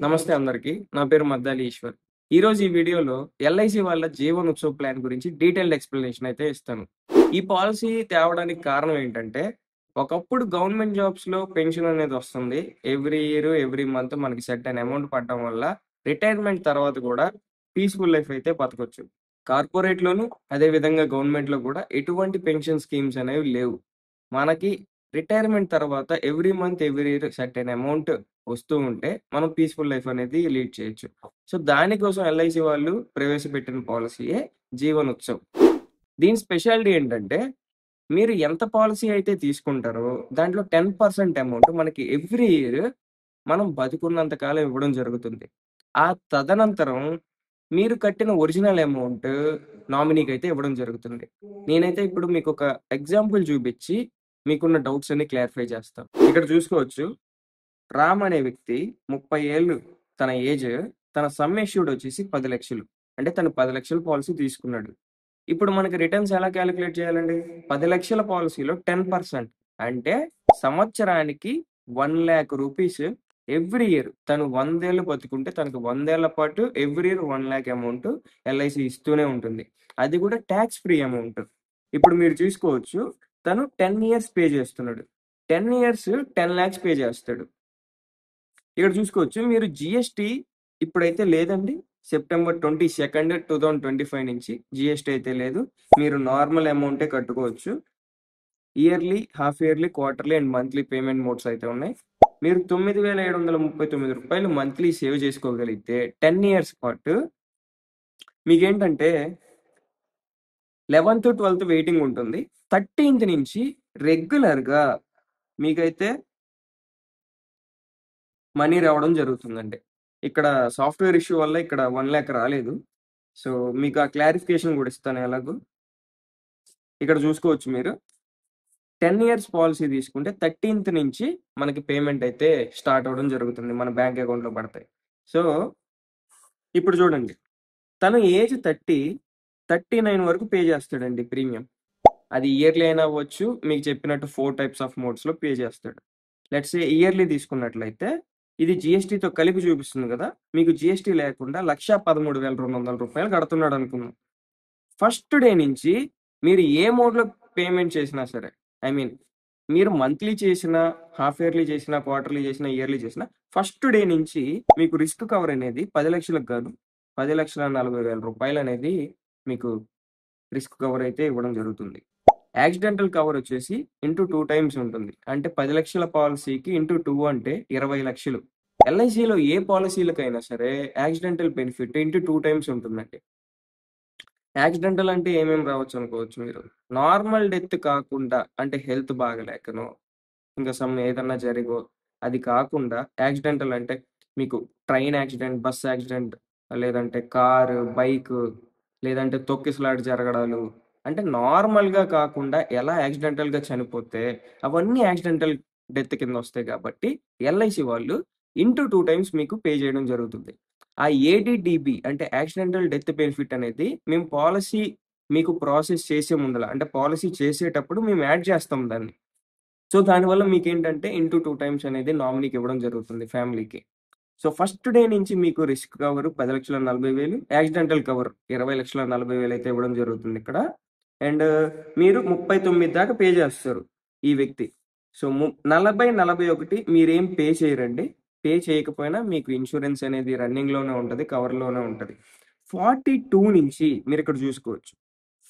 నమస్తే అందరికి. నా పేరు మద్దాలి ఈశ్వర్. ఈరోజు ఈ వీడియోలో ఎల్ఐసి వాళ్ళ జీవన్ ఉత్సవ్ ప్లాన్ గురించి డీటెయిల్డ్ ఎక్స్‌ప్లనేషన్ అయితే ఇస్తాను. ఈ పాలిసీ తేవడానికి కారణం ఏంటంటే, ఒకప్పుడు గవర్నమెంట్ జాబ్స్‌లో పెన్షన్ అనేది వస్తుంది. ఎవ్రీ ఇయర్, ఎవ్రీ మంత్ మనకి సెర్టైన్ అమౌంట్ పడడం వల్ల రిటైర్మెంట్ తర్వాత కూడా పీస్‌ఫుల్ లైఫ్ అయితే బతకొచ్చు. కార్పొరేట్‌లోను అదే విధంగా గవర్నమెంట్‌లో కూడా ఎటువంటి పెన్షన్ స్కీమ్స్ అనేవి లేవు. మనకి రిటైర్మెంట్ తర్వాత every month, every year certain amount వస్తూ ఉంటే, మనం పీస్‌ఫుల్ లైఫ్ అనేది లీడ్ చేయొచ్చు. సో, దానికోసం ఎల్ఐసి వాళ్ళు ప్రవేశపెట్టిన పాలిసీయే జీవన్ ఉత్సవ్. దీని స్పెషాలిటీ ఏంటంటే, మీరు ఎంత పాలిసీ అయితే తీసుకుంటారో, దాంట్లో 10% అమౌంట్ మనకి ఎవ్రీ ఇయర్ మనం బతికున్నంత కాలం ఇవ్వడం జరుగుతుంది. ఆ తదనంతరం మీరు కట్టిన ఒరిజినల్ అమౌంట్ నామినీకైతే ఇవ్వడం జరుగుతుంది. నేనైతే ఇప్పుడు మీకొక ఎగ్జాంపుల్ చూపిచ్చి, మీకున్న డౌట్స్ అన్ని క్లారిఫై చేస్తాను. ఇక్కడ చూసుకోవచ్చు. రామ్ అనే వ్యక్తి 30 ఏళ్ళు తన ఏజ్. తన సమ్ అష్యూర్డ్ వచ్చేసి 10,00,000. అంటే తను 10,00,000 పాలిసీ తీసుకున్నాడు. ఇప్పుడు మనకి రిటర్న్స్ ఎలా కాలిక్యులేట్ చేయాలండి? 10,00,000 పాలిసీలో 10% అంటే సంవత్సరానికి 1,00,000 రూపీస్ ఎవ్రీ ఇయర్ తను 100 ఏళ్ళు బతికుంటే తనకు 100 ఏళ్ల పాటు ఎవ్రీ ఇయర్ 1,00,000 అమౌంట్ ఎల్ఐసి ఇస్తూనే ఉంటుంది. అది కూడా టాక్స్ ఫ్రీ అమౌంట్. ఇప్పుడు మీరు చూసుకోవచ్చు. తను 10 ఇయర్స్ పే చేస్తున్నాడు. 10 ఇయర్స్ 10,00,000 పే చేస్తాడు. ఇక్కడ చూసుకోవచ్చు. మీరు జీఎస్టీ ఇప్పుడైతే లేదండి. సెప్టెంబర్ 22, 2025 నుంచి జీఎస్టీ అయితే లేదు. మీరు నార్మల్ అమౌంటే కట్టుకోవచ్చు. Yearly, half yearly, quarterly and monthly payment modes అయితే ఉన్నాయి. మీరు రూ. 9,739 మంత్లీ సేవ్ చేసుకోగలిగితే 10 ఇయర్స్ పాటు మీకేంటంటే 11థ్, 12థ్ వెయిటింగ్ ఉంటుంది. 13థ్ నుంచి రెగ్యులర్‌గా మీకైతే మనీ రావడం జరుగుతుందండి. ఇక్కడ సాఫ్ట్‌వేర్ ఇష్యూ వల్ల ఇక్కడ 1,00,000 రాలేదు. సో, మీకు ఆ క్లారిఫికేషన్ గూడా ఇస్తాను ఎలాగో. ఇక్కడ చూసుకోవచ్చు మీరు. 10 ఇయర్స్ పాలిసీ తీసుకుంటే 13థ్ నుంచి మనకి పేమెంట్ అయితే స్టార్ట్ అవ్వడం జరుగుతుంది. మన బ్యాంక్ అకౌంట్‌లో పడతాయి. సో, ఇప్పుడు చూడండి. తను ఏజ్ 30, 39 వరకు పే చేస్తాడండి ప్రీమియం. అది ఇయర్లీ అయినా అవ్వచ్చు. మీకు చెప్పినట్టు 4 టైప్స్ ఆఫ్ మోడ్స్‌లో పే చేస్తాడు. లెట్స్ సే ఇయర్లీ తీసుకున్నట్లయితే ఇది జీఎస్టీతో కలిపి చూపిస్తుంది కదా! మీకు జీఎస్టీ లేకుండా రూ. 1,13,200 కడుతున్నాడనుకుందాం. ఫస్ట్ డే నుంచి మీరు ఏ మోడ్‌లో పేమెంట్ చేసినా సరే, ఐ మీన్ మీరు మంత్లీ చేసినా, హాఫ్ ఇయర్లీ చేసినా, క్వార్టర్లీ చేసినా, ఇయర్లీ చేసినా ఫస్ట్ డే నుంచి మీకు రిస్క్ కవర్ అనేది 10,00,000కి కాదు, రూ. 10,40,000 అనేది మీకు రిస్క్ కవర్ అయితే ఇవ్వడం జరుగుతుంది. యాక్సిడెంటల్ కవర్ వచ్చేసి ఇంటూ 2 టైమ్స్ ఉంటుంది. అంటే 10,00,000 పాలిసీకి ఇంటూ 2 అంటే 20,00,000. ఎల్ఐసిలో ఏ పాలిసీలకైనా సరే యాక్సిడెంటల్ బెనిఫిట్ ఇంటూ 2 టైమ్స్ ఉంటుందండి. యాక్సిడెంటల్ అంటే ఏమేమి రావచ్చు అనుకోవచ్చు మీరు. నార్మల్ డెత్ కాకుండా అంటే హెల్త్ బాగాలేకనో, ఇంకా ఏదన్నా జరిగో అది కాకుండా యాక్సిడెంటల్ అంటే మీకు ట్రైన్ యాక్సిడెంట్, బస్ యాక్సిడెంట్, లేదంటే కారు, బైకు, లేదంటే తొక్కిసలాట జరగడాలు. అంటే నార్మల్‌గా కాకుండా ఎలా యాక్సిడెంటల్‌గా చనిపోతే అవన్నీ యాక్సిడెంటల్ డెత్ కిందొస్తాయి కాబట్టి ఎల్ఐసి వాళ్ళు ఇంటూ 2 టైమ్స్ మీకు పే చేయడం జరుగుతుంది. ఆ ఏడీడీబీ అంటే యాక్సిడెంటల్ డెత్ బెనిఫిట్ అనేది మేము పాలిసీ మీకు ప్రాసెస్ చేసే ముందల అంటే పాలిసీ చేసేటప్పుడు మేము యాడ్ చేస్తాం దాన్ని. సో, దానివల్ల మీకేంటంటే ఇంటూ 2 టైమ్స్ అనేది నామినీకి ఇవ్వడం జరుగుతుంది ఫ్యామిలీకి. సో, ఫస్ట్ డే నుంచి మీకు రిస్క్ కవర్ 10,40,000, యాక్సిడెంటల్ కవర్ 20,40,000 అయితే ఇవ్వడం జరుగుతుందిక్కడ. అండ్ మీరు 39 దాకా పే చేస్తారు ఈ వ్యక్తి. సో, 40, 41 మీరేం పే చేయరండి. పే చేయకపోయినా మీకు ఇన్స్యూరెన్స్ అనేది రన్నింగ్‌లోనే ఉంటది. కవర్‌లోనే ఉంటది. 42 నుంచి మీరిక్కడ చూసుకోవచ్చు.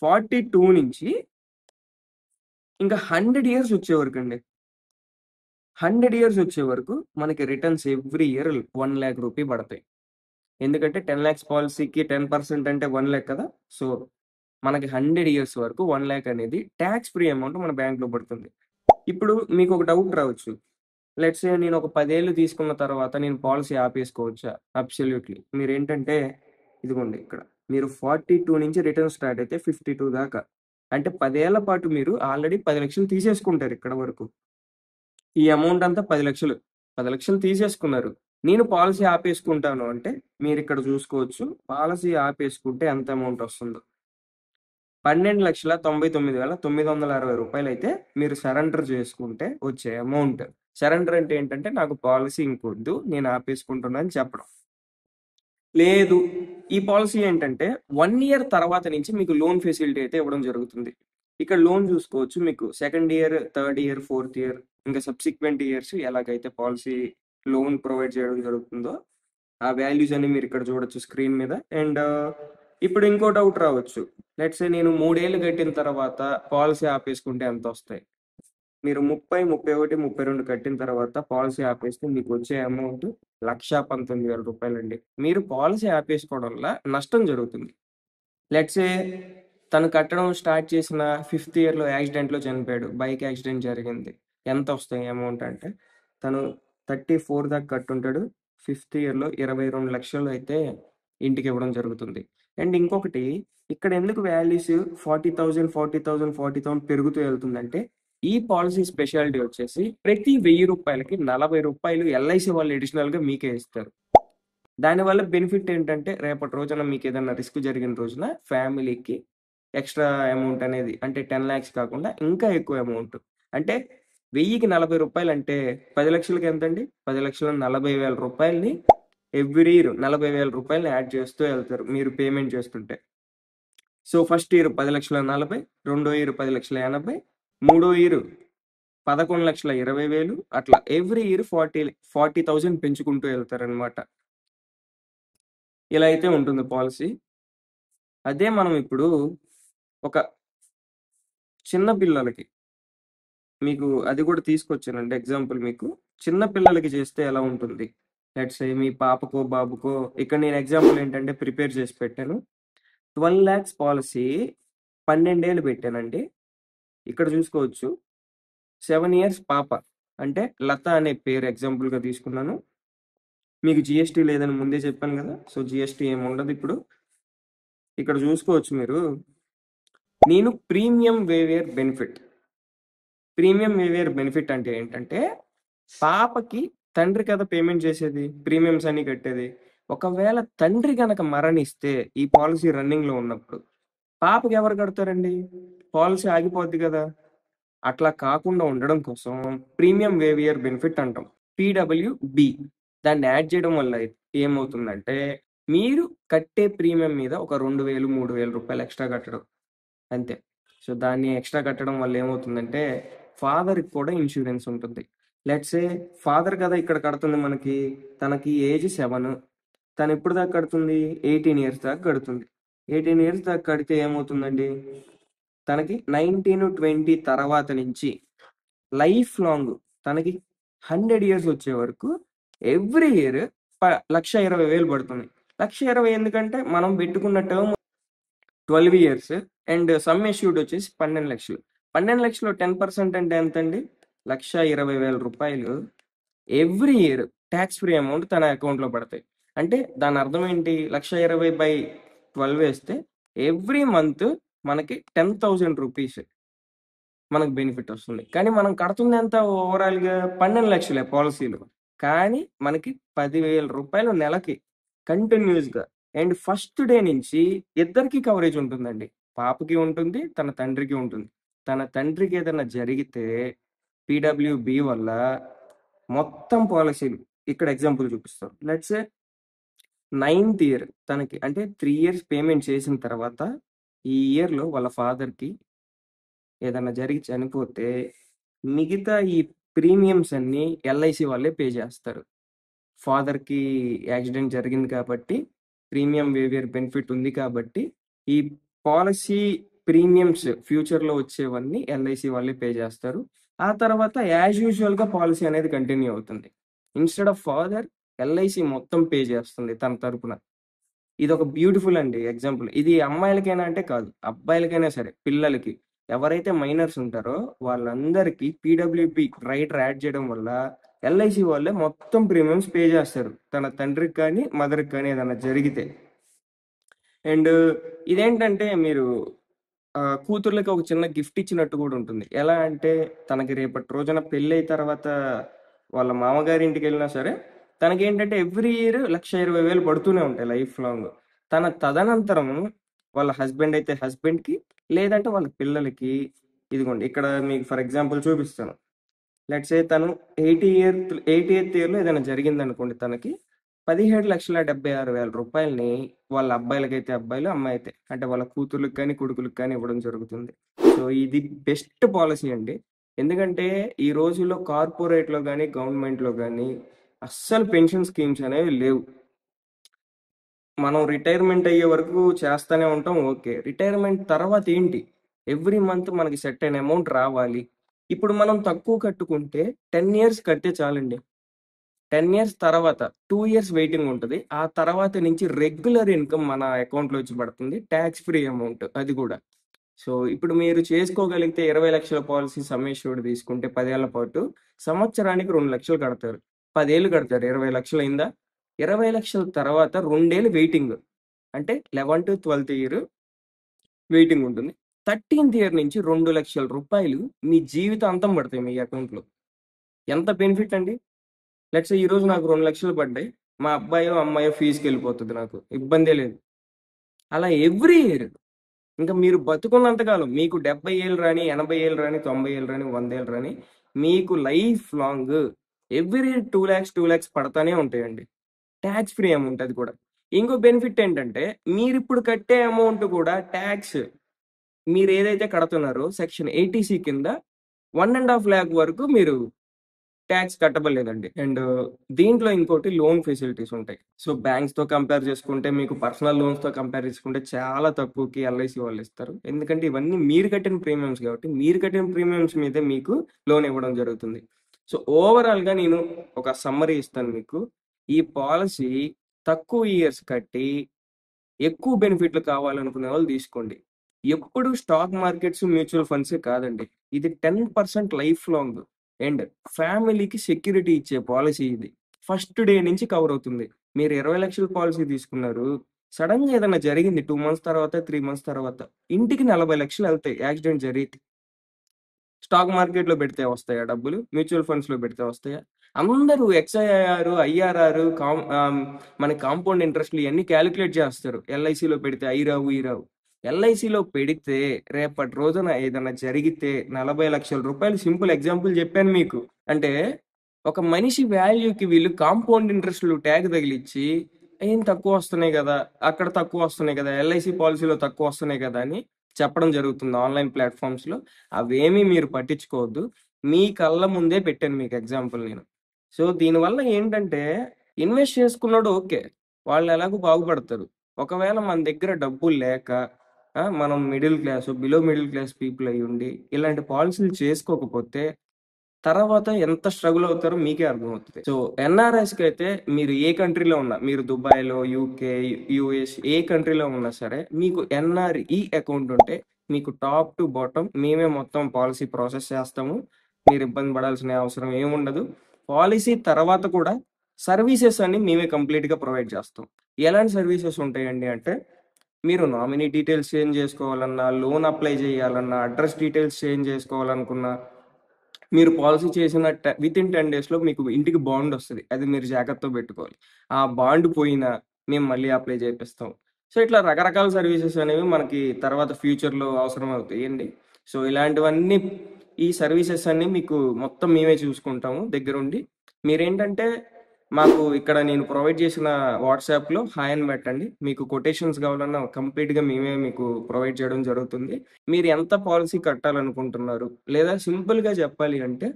42 నుంచి ఇంకా 100 ఇయర్స్ వచ్చే వరకండి. 100 ఇయర్స్ వచ్చే వరకు మనకి రిటర్న్స్ ఎవ్రీ ఇయర్ 1,00,000 రూపీ పడతాయి. ఎందుకంటే 10,00,000 పాలిసీకి 10% అంటే 1,00,000 కదా! సో, మనకి 100 ఇయర్స్ వరకు 1,00,000 అనేది టాక్స్ ఫ్రీ అమౌంట్ మన బ్యాంక్‌లో పడుతుంది. ఇప్పుడు మీకొక డౌట్ రావచ్చు. లెట్స్ సే నేను ఒక 10 ఏళ్ళు తీసుకున్న తర్వాత నేను పాలిసీ ఆపేసుకోవచ్చా? అబ్సల్యూట్‌లీ. మీరేంటంటే ఇదిగోండి ఇక్కడ. మీరు 42 నుంచి రిటర్న్ స్టార్ట్ అయితే 52 దాకా. అంటే 10 ఏళ్ల పాటు మీరు ఆల్రెడీ 10,00,000 తీసేసుకుంటారు ఇక్కడ వరకు. ఈ అమౌంట్ అంతా 10,00,000. 10,00,000 తీసేసుకున్నారు. నేను పాలిసీ ఆపేసుకుంటాను అంటే మీరిక్కడ చూసుకోవచ్చు. పాలిసీ ఆపేసుకుంటే ఎంత అమౌంట్ వస్తుందో. రూ. 12,99,960 అయితే మీరు సరెండర్ చేసుకుంటే వచ్చే అమౌంట్. సరెండర్ అంటే ఏంటంటే నాకు పాలసీ ఇంకొద్దు, నేను ఆపేసుకుంటున్నా అని చెప్పడం. లేదు, ఈ పాలసీ ఏంటంటే 1 ఇయర్ తర్వాత నుంచి మీకు లోన్ ఫెసిలిటీ అయితే ఇవ్వడం జరుగుతుంది. ఇక్కడ లోన్ చూసుకోవచ్చు, మీకు second year, third year, fourth year, ఇంకా సబ్సిక్వెంట్ ఇయర్స్ ఎలాగైతే పాలసీ లోన్ ప్రొవైడ్ చేయడం జరుగుతుందో ఆ వాల్యూస్ అన్ని మీరు ఇక్కడ చూడొచ్చు స్క్రీన్ మీద. అండ్ ఇప్పుడు ఇంకో డౌట్ రావచ్చు, లెట్స్ సే నేను 3 ఏళ్ళు కట్టిన తర్వాత పాలసీ ఆపేసుకుంటే ఎంత వస్తాయి? మీరు 30, 31, 32 కట్టిన తర్వాత పాలసీ ఆపేస్తే మీకు వచ్చే అమౌంట్ 1,19,000 రూపాయలండి. మీరు పాలసీ ఆపేసుకోవడం వల్ల నష్టం జరుగుతుంది. లెట్స్ సే తను కట్టడం స్టార్ట్ చేసిన 5th ఇయర్‌లో యాక్సిడెంట్‌లో చనిపోయాడు. బైక్ యాక్సిడెంట్ జరిగింది. ఎంత వస్తాయి అమౌంట్ అంటే తను 34 దాకా కట్టుంటాడు. 5th ఇయర్‌లో 22,00,000 అయితే ఇంటికి ఇవ్వడం జరుగుతుంది. అండ్ ఇంకొకటి, ఇక్కడ ఎందుకు వాల్యూస్ 40,000, 40,000, 40,000 పెరుగుతూ వెళ్తుందంటే ఈ పాలసీ స్పెషాలిటీ వచ్చేసి ప్రతి 1000 రూపాయలకి 40 రూపాయలు ఎల్ఐసి వాళ్ళు అడిషనల్‌గా మీకే ఇస్తారు. దానివల్ల బెనిఫిట్ ఏంటంటే రేపటి రోజున మీకు ఏదైనా రిస్క్ జరిగిన రోజున ఫ్యామిలీకి ఎక్స్ట్రా అమౌంట్ అనేది అంటే 10,00,000 కాకుండా ఇంకా ఎక్కువ అమౌంట్. అంటే 1000కి 40 రూపాయలు అంటే 10 లక్షలకి ఎంతండి? 10,40,000 రూపాయలని ఎవ్రీ ఇయర్ 40,000 రూపాయలని యాడ్ చేస్తూ వెళ్తారు మీరు పేమెంట్ చేస్తుంటే. సో ఫస్ట్ ఇయర్ 10,40,000, రెండో ఇయర్ 10,80,000, మూడో ఇయర్ 11,20,000, అట్లా ఎవ్రీ ఇయర్ 40,000 పెంచుకుంటూ వెళ్తారనమాట. ఇలా అయితే ఉంటుంది పాలసీ. అదే మనం ఇప్పుడు ఒక చిన్న పిల్లలకి మీకు అది కూడా తీసుకొచ్చానండి ఎగ్జాంపుల్ మీకు. చిన్న పిల్లలకి చేస్తే ఎలా ఉంటుంది? లెట్స్ సే మీ పాపకో, బాబుకో, ఇక్కడ నేను ఎగ్జాంపుల్ ఏంటంటే ప్రిపేర్ చేసి పెట్టాను. 12 lakhs పాలసీ 12 ఏళ్ళు పెట్టానండి. ఇక్కడ చూసుకోవచ్చు 7 years పాప అంటే లత అనే పేరు ఎగ్జాంపుల్గా తీసుకున్నాను. మీకు జిఎస్టీ లేదని ముందే చెప్పాను కదా, సో జిఎస్టీ ఏమి ఉండదు ఇప్పుడు. ఇక్కడ చూసుకోవచ్చు మీరు, నేను premium waiver benefit. Premium waiver benefit అంటే ఏంటంటే పాపకి తండ్రి కదా పేమెంట్ చేసేది, ప్రీమియమ్స్ అన్ని కట్టేది. ఒకవేళ తండ్రి గనక మరణిస్తే ఈ పాలసీ రన్నింగ్ లో ఉన్నప్పుడు పాపకి ఎవరు కడతారండి? పాలసీ ఆగిపోద్ది కదా. అట్లా కాకుండా ఉండడం కోసం ప్రీమియం వేవియర్ బెనిఫిట్ అంటాం, పిడబ్ల్యూబి. దాన్ని యాడ్ చేయడం వల్ల ఏమవుతుందంటే మీరు కట్టే ప్రీమియం మీద ఒక 2,000, 3,000 రూపాయలు ఎక్స్ట్రా కట్టడం అంతే. సో దాన్ని ఎక్స్ట్రా కట్టడం వల్ల ఏమవుతుందంటే ఫాదర్కి కూడా ఇన్సూరెన్స్ ఉంటుంది. లెట్స్ ఏ ఫాదర్ కదా ఇక్కడ కడుతుంది మనకి, తనకి ఏజ్ 7, తను ఎప్పుడు దాకా కడుతుంది? 18 years దాకా కడుతుంది. 18 years దాకా కడితే ఏమవుతుందండి, తనకి 19, 20 తర్వాత నుంచి లైఫ్ లాంగ్ తనకి 100 years వచ్చే వరకు ఎవ్రీ ఇయర్ 1,20,000 పడుతుంది. 1,20,000 ఎందుకంటే మనం పెట్టుకున్న టర్మ్ 12 years అండ్ సమ్ ఎష్యూడ్ వచ్చేసి 12 లక్షలు. 12 లక్షలు 10% అంటే ఎంత అండి? 1,20,000 రూపాయలు every year tax free amount తన అకౌంట్లో పడతాయి. అంటే దాని అర్థం ఏంటి? 1,20,000/12 వేస్తే ఎవ్రీ మంత్ మనకి 10,000 రూపీస్ మనకు బెనిఫిట్ వస్తుంది. కానీ మనం కడుతుంది ఎంత ఓవరాల్గా? 12 లక్షలే పాలసీలు. కానీ మనకి 10,000 రూపాయలు నెలకి కంటిన్యూస్గా. అండ్ ఫస్ట్ డే నుంచి ఇద్దరికి కవరేజ్ ఉంటుందండి. పాపకి ఉంటుంది, తన తండ్రికి ఉంటుంది. తన తండ్రికి ఏదైనా జరిగితే పిడబ్ల్యూబి వల్ల మొత్తం పాలసీలు ఇక్కడ ఎగ్జాంపుల్ చూపిస్తారు. లెట్స్ 9th ఇయర్ తనకి అంటే 3 years పేమెంట్ చేసిన తర్వాత ఈ ఇయర్లో వాళ్ళ ఫాదర్కి ఏదైనా జరిగి చనిపోతే మిగతా ఈ ప్రీమియమ్స్ అన్ని ఎల్ఐసి వాళ్ళే పే చేస్తారు. ఫాదర్కి యాక్సిడెంట్ జరిగింది కాబట్టి ప్రీమియం వేవియర్ బెనిఫిట్ ఉంది కాబట్టి ఈ పాలసీ ప్రీమియమ్స్ ఫ్యూచర్లో వచ్చేవన్నీ ఎల్ఐసి వాళ్ళే పే చేస్తారు. ఆ తర్వాత యాజ్ యూజువల్గా పాలసీ అనేది కంటిన్యూ అవుతుంది. ఇన్స్టెడ్ ఆఫ్ ఫాదర్, ఎల్ఐసి మొత్తం పే చేస్తుంది తన తరపున. ఇది ఒక బ్యూటిఫుల్ అండి ఎగ్జాంపుల్. ఇది అమ్మాయిలకైనా అంటే కాదు, అబ్బాయిలకైనా సరే, పిల్లలకి ఎవరైతే మైనర్స్ ఉంటారో వాళ్ళందరికీ పీడబ్ల్యూపీ రైటర్ యాడ్ చేయడం వల్ల ఎల్ఐసి వాళ్ళే మొత్తం ప్రీమియమ్స్ పే చేస్తారు తన తండ్రికి కానీ మదర్కి కానీ ఏదైనా జరిగితే. అండ్ ఇదేంటంటే మీరు కూతుర్లకి ఒక చిన్న గిఫ్ట్ ఇచ్చినట్టు కూడా ఉంటుంది. ఎలా అంటే తనకి రేపటి రోజున పెళ్ళి అయిన తర్వాత వాళ్ళ మామగారి ఇంటికి వెళ్ళినా సరే తనకేంటంటే ఎవ్రీ ఇయర్ 1,20,000 పడుతూనే ఉంటాయి లైఫ్ లాంగ్. తన తదనంతరం వాళ్ళ హస్బెండ్ అయితే హస్బెండ్కి, లేదంటే వాళ్ళ పిల్లలకి. ఇదిగోండి ఇక్కడ మీకు ఫర్ ఎగ్జాంపుల్ చూపిస్తాను. లెట్స్ సే తను 88th ఇయర్‌లో ఏదైనా జరిగిందనుకోండి తనకి. 17,76,000 రూపాయలని వాళ్ళ అబ్బాయిలకైతే అబ్బాయిలు, అమ్మాయి అయితే అంటే వాళ్ళ కూతుర్లకు కానీ, కొడుకులకు కానీ ఇవ్వడం జరుగుతుంది. సో, ఇది బెస్ట్ పాలిసీ అండి. ఎందుకంటే ఈ రోజుల్లో కార్పొరేట్‌లో గాని, గవర్నమెంట్‌లో గాని అస్సలు పెన్షన్ స్కీమ్స్ అనేవి లేవు. మనం రిటైర్మెంట్ అయ్యే వరకు చేస్తానే ఉంటాం. ఓకే. రిటైర్మెంట్ తర్వాత ఏంటి? ఎవ్రీ మంత్ మనకి సెర్టైన్ అమౌంట్ రావాలి. ఇప్పుడు మనం తక్కువ కట్టుకుంటే 10 ఇయర్స్ కడితే చాలండి. 10 ఇయర్స్ తర్వాత 2 ఇయర్స్ వెయిటింగ్ ఉంటది. ఆ తర్వాత నుంచి రెగ్యులర్ ఇన్‌కమ్ మన అకౌంట్‌లో వచ్చి పడుతుంది. టాక్స్ ఫ్రీ అమౌంట్ అది గూడా. సో, ఇప్పుడు మీరు చేసుకోగలిగితే 20,00,000 పాలిసీ సమ్ అష్యూర్డ్ తీసుకుంటే 10 ఏళ్ల పాటు సంవత్సరానికి 2,00,000 కడతారు. 10 ఏళ్ళు కడతారు. 20,00,000 అయిందా? 20,00,000 తర్వాత 2 ఏళ్ళు వెయిటింగ్. అంటే 11-12థ్ ఇయర్ వెయిటింగ్ ఉంటుంది. 13థ్ ఇయర్ నుంచి రూ. 2,00,000 మీ జీవితాంతం పడతాయి మీ అకౌంట్‌లో. ఎంత బెనిఫిట్ అండి. లెట్స్ సే ఈరోజు నాకు 2,00,000 పడ్డాయి. మా అబ్బాయో, అమ్మాయో ఫీజ్‌కెళ్ళిపోతది నాకు. ఇబ్బందే లేదు. అలా ఎవ్రీ ఇయర్ ఇంకా మీరు బతుకున్నంత కాలం మీకు 70 ఏళ్ళు రాని, 80 ఏళ్ళు రాని, 90 ఏళ్ళు రాని, 100 ఏళ్ళు రాని మీకు లైఫ్ లాంగ్ ఎవ్రీ 2,00,000, 2,00,000 పడతానే ఉంటాయండి. టాక్స్ ఫ్రీ అమౌంట్ అది కూడా. ఇంకో బెనిఫిట్ ఏంటంటే మీరిప్పుడు కట్టే అమౌంట్ కూడా టాక్స్ మీరేదైతే కడుతున్నారో సెక్షన్ 80సి కింద 1.5 లాక్ వరకు మీరు టాక్స్ కట్టబడలేదండి. అండ్ దీంట్లో ఇంకోటి లోన్ ఫెసిలిటీస్ ఉంటాయి. సో, బ్యాంక్స్‌తో కంపేర్ చేసుకుంటే మీకు పర్సనల్ లోన్స్‌తో కంపేర్ చేసుకుంటే చాలా తక్కువకి ఎల్ఐసి వాళ్ళు ఇస్తారు. ఎందుకంటే ఇవన్నీ మీరు కట్టిన ప్రీమియమ్స్ కాబట్టి మీరు కట్టిన ప్రీమియమ్స్ మీదే మీకు లోన్ ఇవ్వడం జరుగుతుంది. సో, ఓవరాల్‌గా నేను ఒక సమ్మరీ ఇస్తాను మీకు. ఈ పాలిసీ తక్కువ ఇయర్స్ కట్టి ఎక్కువ బెనిఫిట్లు కావాలనుకునే వాళ్ళు తీసుకోండి. ఎప్పుడు స్టాక్ మార్కెట్స్, మ్యూచువల్ ఫండ్సే కాదండి. ఇది 10% లైఫ్ లాంగ్ అండ్ ఫ్యామిలీకి సెక్యూరిటీ ఇచ్చే పాలిసీ ఇది. ఫస్ట్ డే నుంచి కవర్ అవుతుంది. మీరు 20,00,000 పాలిసీ తీసుకున్నారు. సడెన్‌గా ఏదైనా జరిగింది 2 మంత్స్ తర్వాత, 3 మంత్స్ తర్వాత ఇంటికి 40,00,000 ఎళ్తాయి యాక్సిడెంట్ జరిగితే. స్టాక్ మార్కెట్‌లో పెడితే వస్తాయా డబ్బులు? మ్యూచువల్ ఫండ్స్‌లో పెడితే వస్తాయా? అందరూ ఎక్స్ఐఆర్, ఐఆర్ఆర్, మన కాంపౌండ్ ఇంట్రెస్ట్‌లు ఇయన్నీ కాలిక్యులేట్ చేస్తారు. ఎల్ఐసీలో పెడితే అయి రావు, ఇయి రావు. ఎల్ఐసీలో పెడితే రేపటి రోజున ఏదన్నా జరిగితే రూ. 40,00,000 సింపుల్ ఎగ్జాంపుల్ చెప్పాను మీకు. అంటే ఒక మనిషి వాల్యూకి వీళ్ళు కాంపౌండ్ ఇంట్రెస్ట్‌లు ట్యాగ్ తగిలిచ్చి ఏం తక్కువ వస్తున్నాయి గదా! అక్కడ తక్కువ వస్తున్నాయి గదా! ఎల్ఐసీ పాలిసీలో తక్కువ వస్తున్నాయి గదా! అని చెప్పడం జరుగుతుంది ఆన్‌లైన్ ప్లాట్‌ఫార్మ్స్‌లో. అవేమీ మీరు పట్టించుకోవద్దు. మీ కళ్ళ ముందే పెట్టాను మీకు ఎగ్జాంపుల్ నేను. సో, దీనివల్ల ఏంటంటే ఇన్వెస్ట్ చేసుకున్నోడు ఓకే. వాళ్ళు ఎలాగో బాగుపడతారు. ఒకవేళ మన దగ్గర డబ్బులు లేక మనం middle class, below middle class people అయ్యుండి ఇలాంటి పాలిసీలు చేసుకోకపోతే తర్వాత ఎంత స్ట్రగుల్ అవుతారో మీకే అర్థమవుతది. సో, ఎన్ఆర్ఐస్‌కైతే మీరు ఏ కంట్రీలో ఉన్నా, మీరు దుబాయ్‌లో, యూకే, యూఎస్ ఏ కంట్రీలో ఉన్నా సరే, మీకు ఎన్ఆర్‌ఈ అకౌంట్ ఉంటే, మీకు టాప్ టు బాటమ్ మేమే మొత్తం పాలిసీ ప్రాసెస్ చేస్తాము. మీరు ఇబ్బంది పడాల్సిన అవసరం ఏముండదు. పాలిసీ తర్వాత కూడా సర్వీసెస్ అన్ని మేమే కంప్లీట్‌గా ప్రొవైడ్ చేస్తాం. ఎలాంటి సర్వీసెస్ ఉంటాయండి అంటే, మీరు నామినీ డీటెయిల్స్ చేంజ్ చేసుకోవాలన్నా, లోన్ అప్లై చేయాలన్నా, అడ్రెస్ డీటెయిల్స్ చేంజ్ చేసుకోవాలనుకున్నా మీరు పాలిసీ చేసిన వితిన్ 10 డేస్‌లో మీకు ఇంటికి బాండొస్తది. అది మీరు జాగ్రత్తగా పెట్టుకోవాలి. ఆ బాండ్ పోయినా మేము మళ్ళీ అప్లై చేపిస్తాం. సో, ఇట్లా రకరకాల సర్వీసెస్ అనేవి మనకి తర్వాత ఫ్యూచర్‌లో అవసరం అవుతాయండి. సో, ఇలాంటివన్నీ ఈ సర్వీసెస్ అన్నీ మీకు మొత్తం మేమే చూసుకుంటాము దగ్గరుండి. మీరేంటంటే మాకు ఇక్కడ నేను ప్రొవైడ్ చేసిన వాట్సాప్‌లో హాయ్ అని పెట్టండి. మీకు కొటేషన్స్ కావాలన్నా కంప్లీట్‌గా మేమే మీకు ప్రొవైడ్ చేయడం జరుగుతుంది. మీరు ఎంత పాలిసీ కట్టాలనుకుంటున్నారు? లేదా సింపుల్‌గా చెప్పాలి అంటే,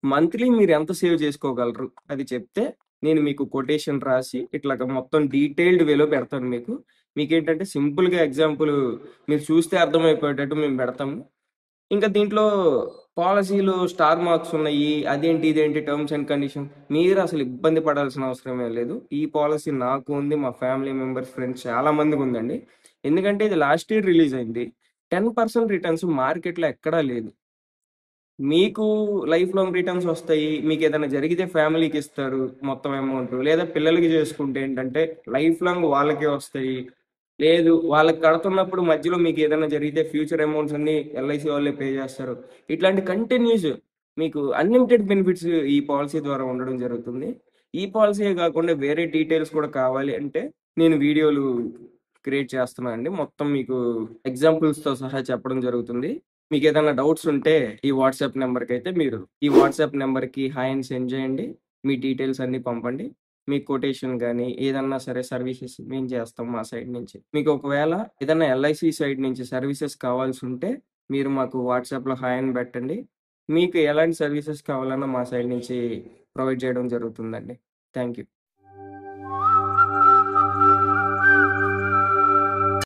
మంత్లీ మీరు ఎంత సేవ్ చేసుకోగలరు? అది చెప్తే, నేను మీకు కొటేషన్ రాసి, ఇట్లాగా మొత్తం డీటెయిల్డ్ వేలో పెడతాను మీకు. మీకేంటంటే సింపుల్‌గా ఎగ్జాంపుల్ మీరు చూస్తే అర్థమైపోయేటట్టు మేము పెడతాము. ఇంకా దీంట్లో పాలిసీలు స్టార్ మార్క్స్ ఉన్నాయి. అదేంటి, ఇదేంటి టర్మ్స్ అండ్ కండిషన్ మీరు అసలు ఇబ్బంది పడాల్సిన అవసరమే లేదు. ఈ పాలిసీ నాకు ఉంది. మా ఫ్యామిలీ మెంబర్స్, ఫ్రెండ్స్ చాలా మందికి ఉందండి. ఎందుకంటే ఇది లాస్ట్ ఇయర్ రిలీజ్ అయింది. 10% రిటర్న్స్ మార్కెట్‌లో ఎక్కడా లేదు. మీకు లైఫ్ లాంగ్ రిటర్న్స్ వస్తాయి. మీకేదైనా జరిగితే ఫ్యామిలీకి ఇస్తారు మొత్తం అమౌంట్. లేదా పిల్లలకి చేసుకుంటే ఏంటంటే లైఫ్ లాంగ్ వాళ్ళకే వస్తాయి. లేదు వాళ్ళకి కడుతున్నప్పుడు మధ్యలో మీకేదైనా జరిగితే ఫ్యూచర్ అమౌంట్స్ అన్నీ ఎల్ఐసి వాళ్ళే పే చేస్తారు. ఇట్లాంటి కంటిన్యూస్ మీకు అన్‌లిమిటెడ్ బెనిఫిట్స్ ఈ పాలిసీ ద్వారా ఉండడం జరుగుతుంది. ఈ పాలిసీయే కాకుండా వేరే డీటెయిల్స్ కూడా కావాలి అంటే నేను వీడియోలు క్రియేట్ చేస్తున్నా అండి. మొత్తం మీకు ఎగ్జాంపుల్స్‌తో సహా చెప్పడం జరుగుతుంది. మీకేదైనా డౌట్స్ ఉంటే ఈ వాట్సాప్ నెంబర్‌కైతే మీరు ఈ వాట్సాప్ నెంబర్‌కి హాయ్ అని సెండ్ చేయండి. మీ డీటెయిల్స్ అన్నీ పంపండి. మీ కొటేషన్ గానీ, ఏదన్నా సరే సర్వీసెస్ మేము చేస్తాం మా సైడ్ నుంచి. మీకు ఒకవేళ ఏదన్నా ఎల్ఐసి సైడ్ నుంచి సర్వీసెస్ కావాల్సుంటే, మీరు మాకు వాట్సాప్‌లో హాయ్ అని పెట్టండి. మీకు ఎలాంటి సర్వీసెస్ కావాలన్నా మా సైడ్ నుంచి ప్రొవైడ్ చేయడం జరుగుతుందండి. Thank you.